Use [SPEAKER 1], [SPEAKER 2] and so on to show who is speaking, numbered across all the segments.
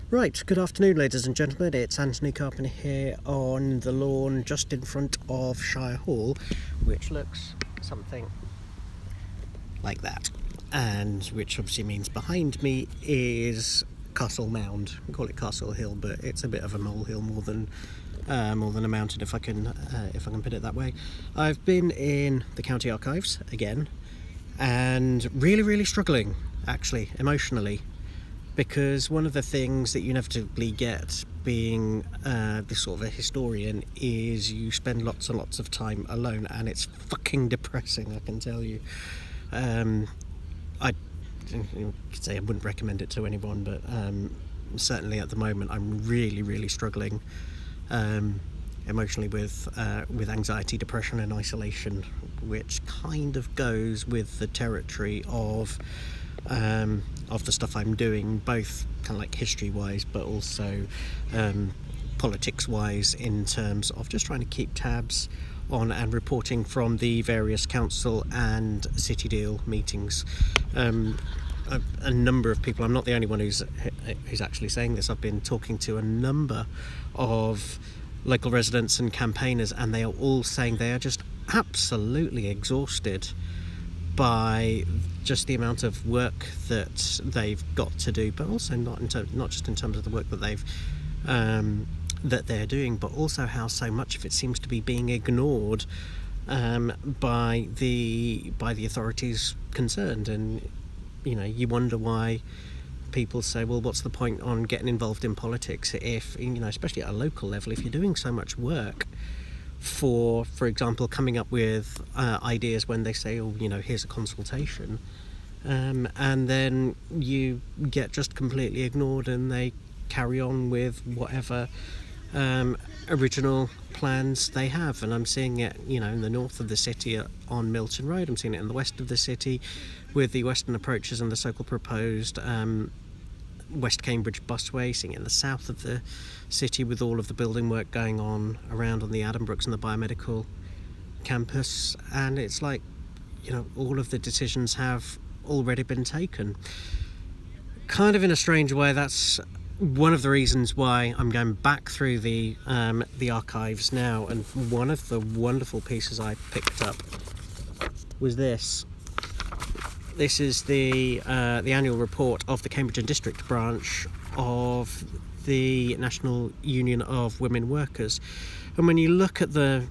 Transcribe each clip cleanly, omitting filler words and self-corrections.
[SPEAKER 1] Right, good afternoon ladies and gentlemen, it's Antony Carpen here on the lawn just in front of Shire Hall, which looks something like that, and which obviously means behind me is Castle Mound. We call it Castle Hill, but it's a bit of a molehill more than a mountain, if I can put it that way. I've been in the County Archives again, and really struggling, actually, emotionally. Because one of the things that you inevitably get being this sort of a historian is you spend lots and lots of time alone, and it's fucking depressing, I can tell you. I could say I wouldn't recommend it to anyone, but certainly at the moment I'm really struggling emotionally with anxiety, depression and isolation, which kind of goes with the territory of the stuff I'm doing, both kind of like history-wise, but also politics-wise, in terms of just trying to keep tabs on and reporting from the various council and city deal meetings. A number of people, I'm not the only one who's actually saying this, I've been talking to a number of local residents and campaigners, and they are all saying they are just absolutely exhausted by just the amount of work that they've got to do, but also not just in terms of the work that they're doing, but also how so much of it seems to be being ignored by the authorities concerned. And you wonder why people say, well, what's the point on getting involved in politics if, especially at a local level, if you're doing so much work for example, coming up with ideas when they say, oh, here's a consultation, and then you get just completely ignored and they carry on with whatever original plans they have. And I'm seeing it, in the north of the city on Milton Road. I'm seeing it in the west of the city with the western approaches and the so-called proposed West Cambridge busway, seeing it in the south of the city with all of the building work going on around on the Addenbrooks and the biomedical campus. And it's like, all of the decisions have already been taken. Kind of in a strange way, that's one of the reasons why I'm going back through the archives now. And one of the wonderful pieces I picked up was this. This is the annual report of the Cambridge and District branch of the National Union of Women Workers. And when you look at the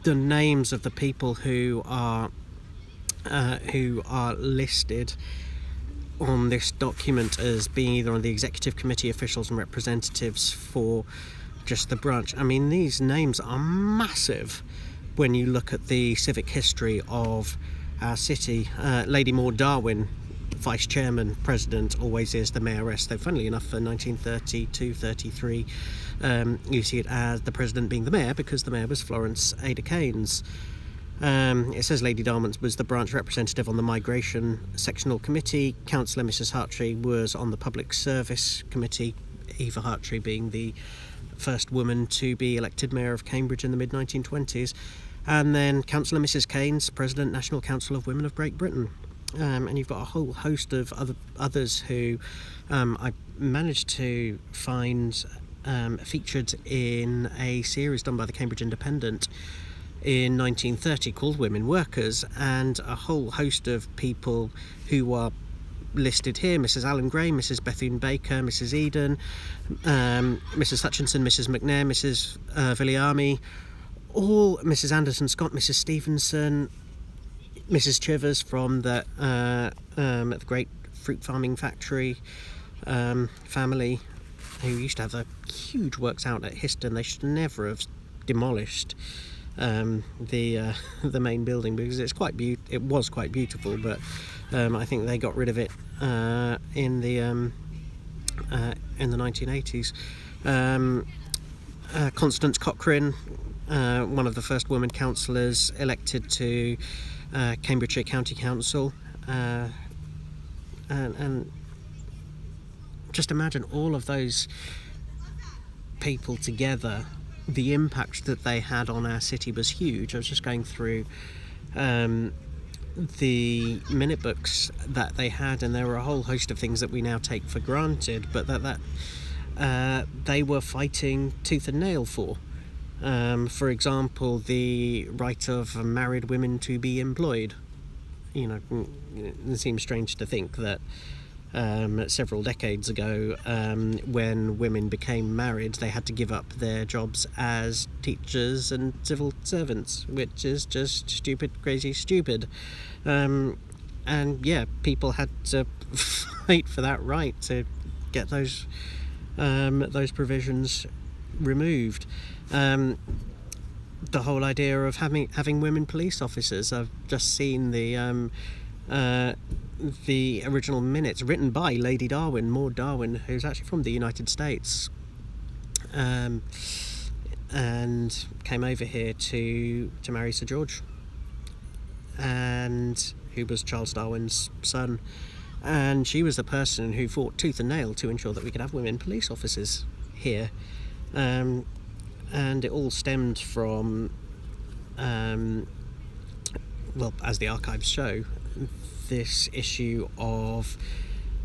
[SPEAKER 1] names of the people who are listed on this document as being either on the executive committee, officials and representatives for just the branch, I mean, these names are massive when you look at the civic history of our city. Lady Maud Darwin, vice chairman, president, always is the mayoress, though funnily enough for 1932-33 you see it as the president being the mayor, because the mayor was Florence Ada Keynes. It says Lady Darwin was the branch representative on the migration sectional committee. Councillor Mrs Hartree was on the public service committee, Eva Hartree being the first woman to be elected mayor of Cambridge in the mid-1920s. And then Councillor Mrs Keynes, President, National Council of Women of Great Britain. And you've got a whole host of others who I managed to find featured in a series done by the Cambridge Independent in 1930 called Women Workers, and a whole host of people who are listed here: Mrs Alan Gray, Mrs Bethune Baker, Mrs Eden, Mrs Hutchinson, Mrs McNair, Mrs Villiamy, all Mrs Anderson Scott, Mrs Stevenson, Mrs Chivers from the great fruit farming factory family, who used to have a huge works out at Histon. They should never have demolished the main building, because it was quite beautiful, but I think they got rid of it in the 1980s. Constance Cochrane, one of the first women councillors elected to Cambridgeshire County Council, and just imagine all of those people together. The impact that they had on our city was huge. I was just going through the minute books that they had, and there were a whole host of things that we now take for granted, but that they were fighting tooth and nail for. For example, the right of married women to be employed. It seems strange to think that several decades ago, when women became married, they had to give up their jobs as teachers and civil servants, which is just stupid, crazy, stupid. And yeah, people had to fight for that right to get those provisions removed. The whole idea of having women police officers. I've just seen the original minutes written by Lady Darwin, Maud Darwin, who's actually from the United States, and came over here to marry Sir George, and who was Charles Darwin's son. And she was the person who fought tooth and nail to ensure that we could have women police officers here. And it all stemmed from, well, as the archives show, this issue of,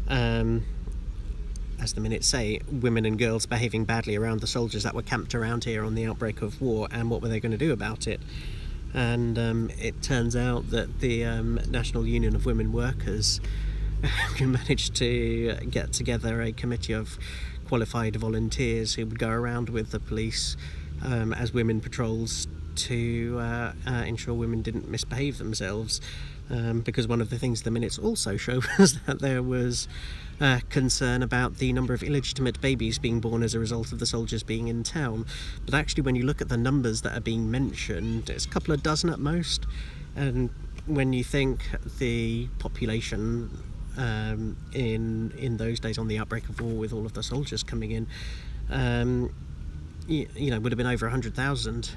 [SPEAKER 1] as the minutes say, women and girls behaving badly around the soldiers that were camped around here on the outbreak of war, and what were they going to do about it. And it turns out that the National Union of Women Workers managed to get together a committee of qualified volunteers who would go around with the police as women patrols to ensure women didn't misbehave themselves, because one of the things the minutes also show was that there was concern about the number of illegitimate babies being born as a result of the soldiers being in town. But actually, when you look at the numbers that are being mentioned, it's a couple of dozen at most. And when you think the population in those days on the outbreak of war, with all of the soldiers coming in, would have been over 100,000.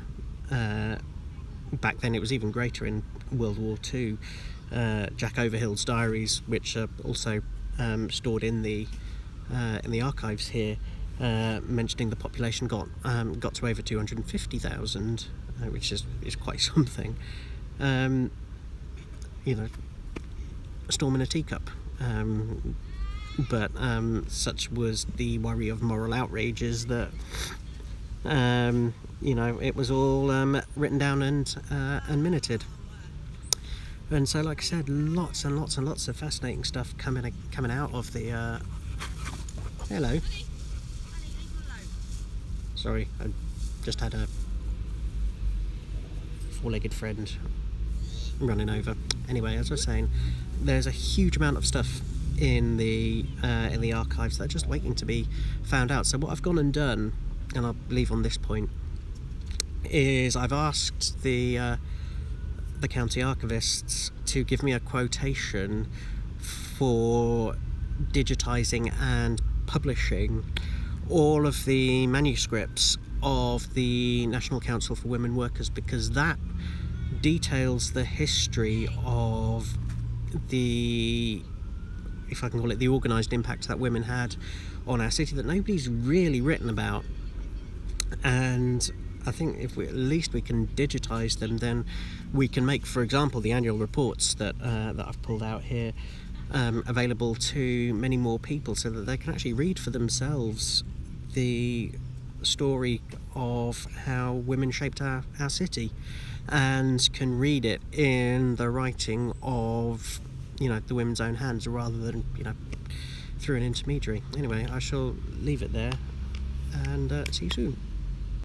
[SPEAKER 1] Back then it was even greater in World War II. Jack Overhill's diaries, which are also stored in the archives here, mentioning the population got to over 250,000, which is quite something. A storm in a teacup. But such was the worry of moral outrages that it was all written down and minuted. And so, like I said, lots and lots and lots of fascinating stuff coming out of the hello. Sorry, I just had a four-legged friend running over. Anyway, as I was saying, there's a huge amount of stuff in the archives that are just waiting to be found out. So what I've gone and done, and I'll leave on this point, is I've asked the county archivists to give me a quotation for digitising and publishing all of the manuscripts of the National Council for Women Workers, because that details the history of the, if I can call it, the organised impact that women had on our city that nobody's really written about. And I think if we can digitise them, then we can make, for example, the annual reports that I've pulled out here available to many more people, so that they can actually read for themselves the story of how women shaped our city, and can read it in the writing of the women's own hands, rather than through an intermediary. Anyway, I shall leave it there, and see you soon.